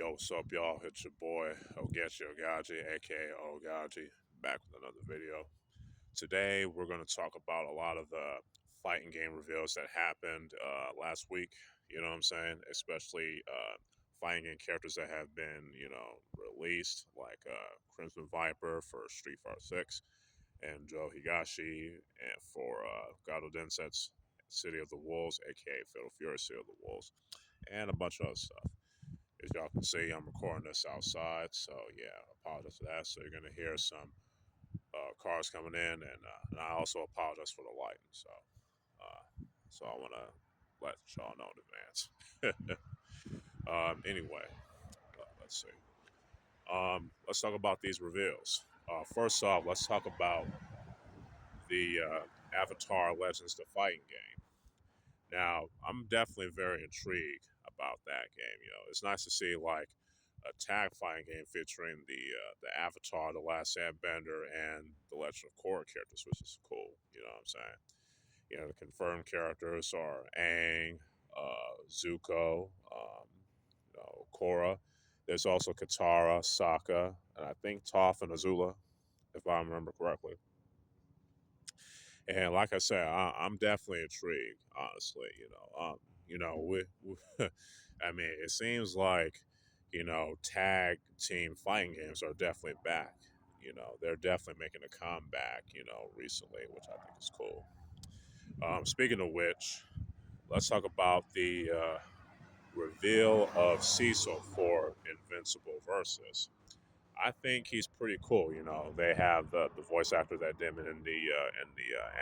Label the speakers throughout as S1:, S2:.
S1: Yo, what's up, y'all? It's your boy Oaghaji, aka Oaghaji, back with another video. Today, we're going to talk about a lot of the fighting game reveals that happened last week. You know what I'm saying? Especially fighting game characters that have been, released, like Crimson Viper for Street Fighter 6, and Joe Higashi and for Gado Denset's City of the Wolves, aka Fatal Fury City of the Wolves, and a bunch of other stuff. As y'all can see, I'm recording this outside, so yeah, apologize for that. So you're gonna hear some cars coming in, and I also apologize for the lighting. So I want to let y'all know in advance. Anyway, let's see. Let's talk about these reveals. First off, let's talk about the Avatar Legends: The Fighting game. Now, I'm definitely very intrigued about that game. It's nice to see like a tag fighting game featuring the Avatar, the Last Airbender, and the Legend of Korra characters, which is cool. You know what I'm saying? The confirmed characters are Aang, Zuko, Korra. There's also Katara, Sokka, and I think Toph and Azula, if I remember correctly. And like I said, I'm definitely intrigued, honestly. I mean, it seems like, tag team fighting games are definitely back. They're definitely making a comeback, recently, which I think is cool. Speaking of which, let's talk about the reveal of Cecil for Invincible Versus. I think he's pretty cool. They have the voice actor that did him in the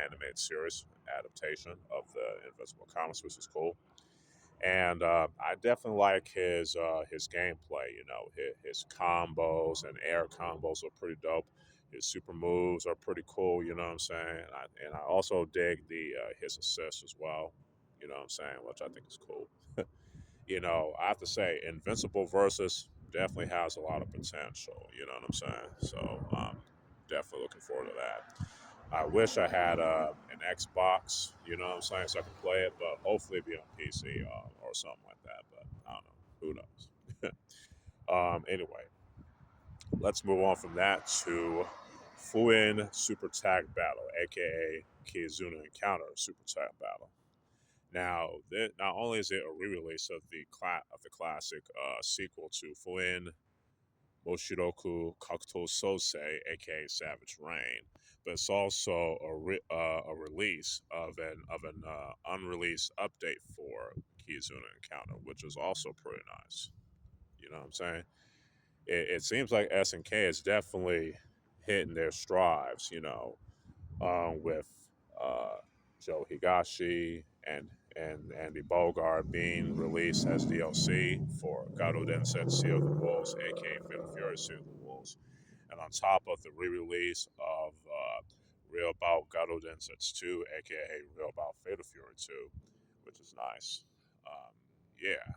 S1: animated series adaptation of the Invincible comics, which is cool. And I definitely like his gameplay. His combos and air combos are pretty dope. His super moves are pretty cool. You know what I'm saying? And I also dig the his assists as well. You know what I'm saying? Which I think is cool. I have to say, Invincible Versus definitely has a lot of potential. You know what I'm saying? So definitely looking forward to that. I wish I had an Xbox, you know what I'm saying, so I could play it, but hopefully it'd be on PC or something like that. But I don't know. Who knows? Anyway, let's move on from that to Fuin Super Tag Battle, aka Kizuna Encounter Super Tag Battle. Now, not only is it a re-release of the classic sequel to Fuin Moshiroku Kakuto Sosei, aka Savage Rain, but it's also a release of an unreleased update for Kizuna Encounter, which is also pretty nice. You know what I'm saying? It seems like SNK is definitely hitting their strides. With uh, Joe Higashi and Andy Bogard being released as DLC for Gado Denset Seal of the Wolves, aka Fatal Fury Seal of the Wolves. And on top of the re-release of Real About Gado Densets 2, aka Real About Fatal Fury 2, which is nice. Yeah,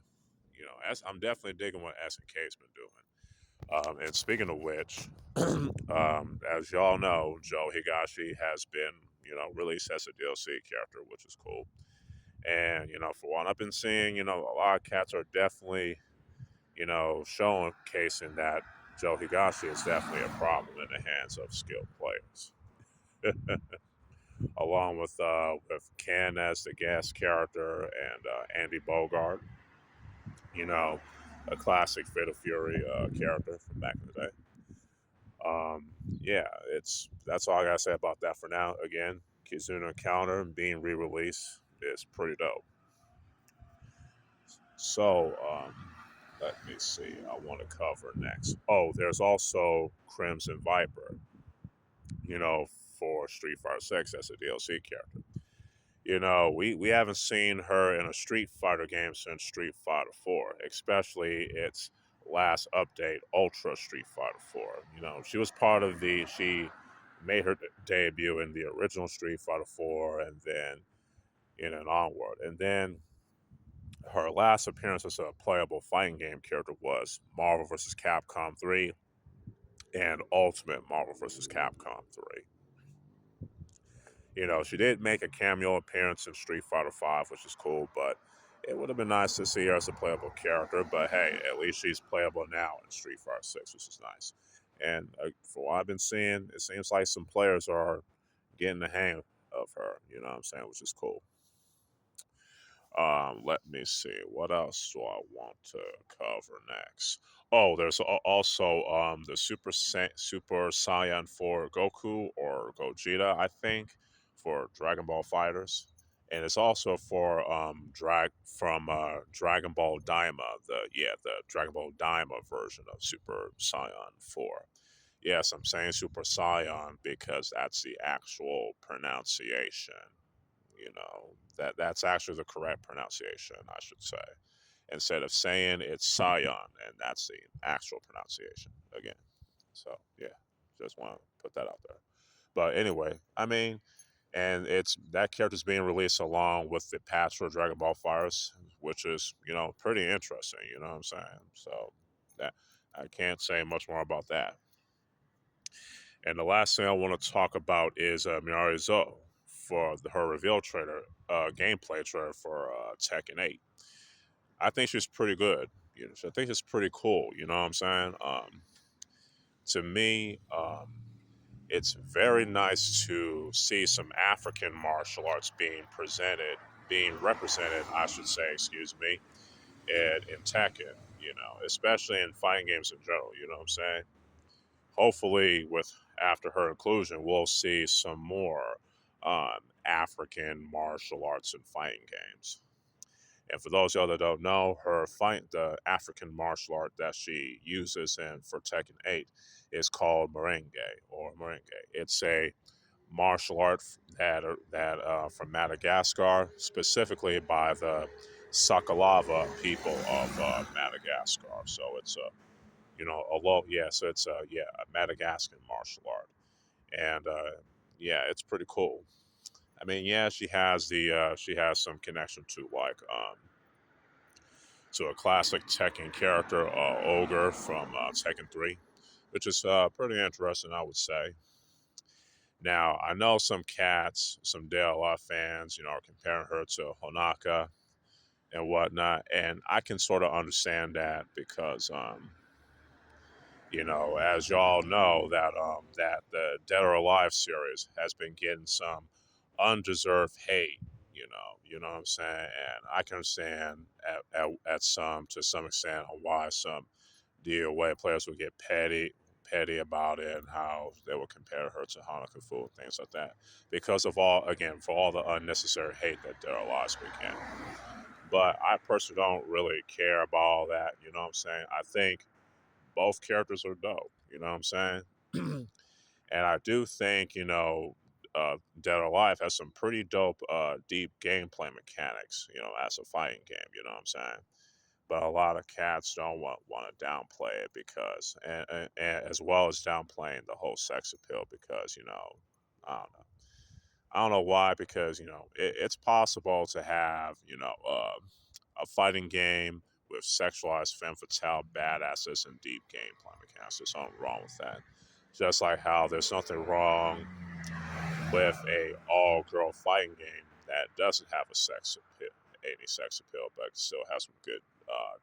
S1: I'm definitely digging what SNK's been doing. And speaking of which, as y'all know, Joe Higashi has been, released as a DLC character, which is cool. And, for what I've been seeing, a lot of cats are definitely, showcasing that Joe Higashi is definitely a problem in the hands of skilled players. Along with Ken as the guest character and Andy Bogard, you know, a classic Fatal Fury character from back in the day. Um, yeah, that's all I gotta say about that for now. Again, Kizuna Encounter being re-released is pretty dope. So, let me see. I want to cover next. Oh, there's also Crimson Viper. For Street Fighter 6 as a DLC character. We haven't seen her in a Street Fighter game since Street Fighter 4, especially its last update, Ultra Street Fighter 4. She was part of she made her debut in the original Street Fighter 4 and then and onward. And then her last appearance as a playable fighting game character was Marvel vs. Capcom 3 and Ultimate Marvel vs. Capcom 3. She did make a cameo appearance in Street Fighter 5, which is cool, but It would have been nice to see her as a playable character, but hey, at least she's playable now in Street Fighter 6, which is nice. And for what I've been seeing, it seems like some players are getting the hang of her, you know what I'm saying, which is cool. Let me see. What else do I want to cover next? Oh, there's also the Super Saiyan for Goku or Gogeta, I think, for Dragon Ball Fighters, and it's also for Dragon Ball Daima, the Dragon Ball Daima version of Super Saiyan 4. Yes, I'm saying Super Saiyan because that's the actual pronunciation. That's actually the correct pronunciation, I should say. Instead of saying it's Scion, and that's the actual pronunciation again. So yeah, just want to put that out there. But anyway, I mean, and it's that character's being released along with the patch for Dragon Ball Fighters, which is pretty interesting. You know what I'm saying? So that I can't say much more about that. And the last thing I want to talk about is Miari Zo for her reveal trailer, gameplay trailer for Tekken 8. I think she's pretty good. I think it's pretty cool. You know what I'm saying? To me, it's very nice to see some African martial arts being represented, I should say, excuse me, in Tekken, especially in fighting games in general. You know what I'm saying? Hopefully, with after her inclusion, we'll see some more African martial arts and fighting games. And for those of y'all that don't know, the African martial art that she uses in for Tekken 8 is called Merengue or Merengue. It's a martial art that from Madagascar, specifically by the Sakalava people of Madagascar. So it's a low, yeah. So it's a Madagascan martial art, and yeah, it's pretty cool. I mean, yeah, she has some connection to to a classic Tekken character, Ogre from Tekken 3, which is pretty interesting, I would say. Now, I know some cats, some DLF fans, are comparing her to Honaka and whatnot, and I can sort of understand that because, as y'all know, that the Dead or Alive series has been getting some undeserved hate. You know what I'm saying, and I can understand at some to some extent on why some DOA players would get petty about it and how they would compare her to Hanukkah food and things like that because of for all the unnecessary hate that Daryl Loss began. But I personally don't really care about all that. You know what I'm saying? I think both characters are dope. You know what I'm saying? And I do think Dead or Alive has some pretty dope, deep gameplay mechanics. As a fighting game. You know what I'm saying? But a lot of cats don't want to downplay it because, and as well as downplaying the whole sex appeal because I don't know. I don't know why because it's possible to have a fighting game with sexualized femme fatale badasses and deep gameplay mechanics. There's something wrong with that. Just like how there's nothing wrong with a all girl fighting game that doesn't have any sex appeal, but still has some good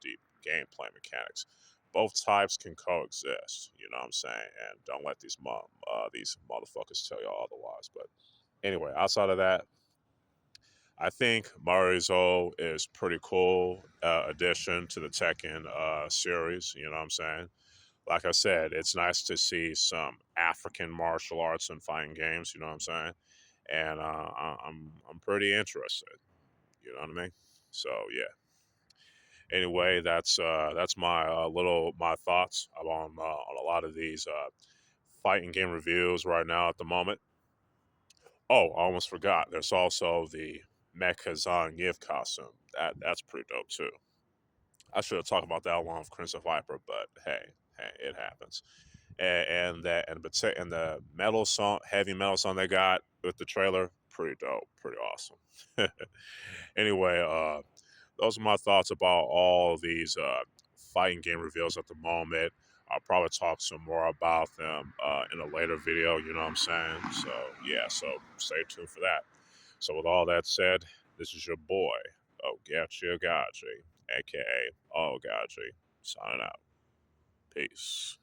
S1: deep gameplay mechanics. Both types can coexist. You know what I'm saying? And don't let these motherfuckers tell you otherwise. But anyway, outside of that, I think Marizo is pretty cool addition to the Tekken series. You know what I'm saying? Like I said, it's nice to see some African martial arts and fighting games. You know what I'm saying? And I'm pretty interested. You know what I mean? So yeah. Anyway, that's my my thoughts on a lot of these fighting game reviews right now at the moment. Oh, I almost forgot. There's also the Mecha Zangief costume. That's pretty dope too. I should have talked about that along with Crimson Viper, but hey, it happens. And the metal song, heavy metal song they got with the trailer, pretty dope, pretty awesome. Anyway, those are my thoughts about all these fighting game reveals at the moment. I'll probably talk some more about them in a later video. You know what I'm saying? So yeah, so stay tuned for that. So with all that said, this is your boy Oaghaji, aka Oaghaji, signing out. Peace.